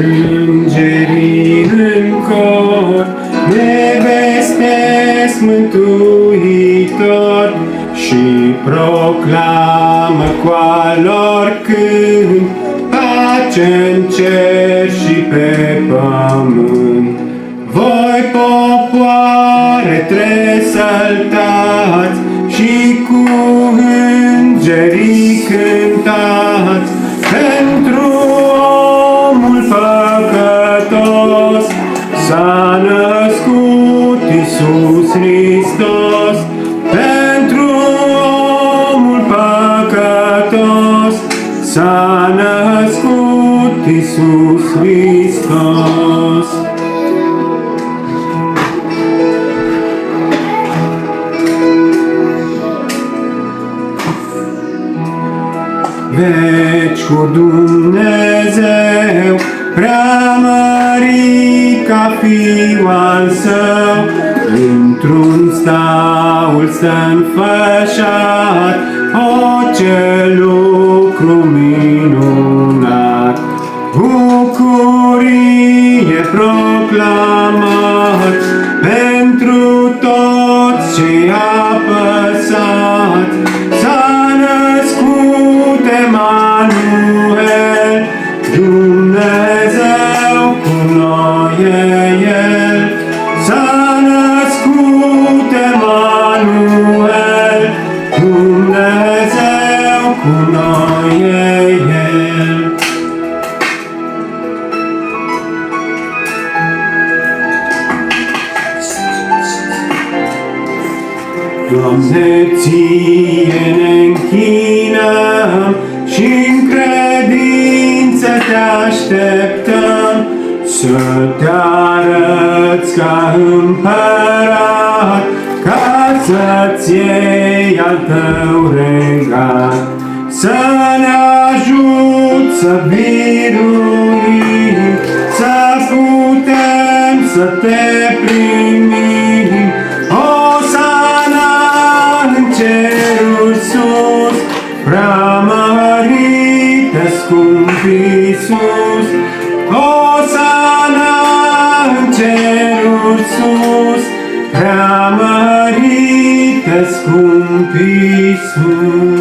Îngerii în cor ne vestesc Mântuitor și proclamă cu al lor cânt pace în cer și pe pământ. Voi, popoare, tresăltați și cu îngerii cântați pentru omul păcătos. S-a născut Iisus Hristos, pentru omul păcătos. S-a născut Iisus Hristos. Veci cu Dumnezeu, preamărit ca Fiul al Său, într-un staul stă înfășat, o, ce lucru minunat! Bucurie proclamat pentru toți cei apăsați. S-a născut Emanuel, Dumnezeu cu noi e El. S-a născut Emanuel, Dumnezeu cu noi e El. Doamne, Ție ne închinăm și-n credință Te așteptăm, să Te arăți ca împărat, ca să-ți iei al Tău regat. Să ne ajuți să biruim, să putem să Te primim. Osana în cerul sus, preamărite scump Iisus. Osana în cerul sus, preamărite scump Iisus.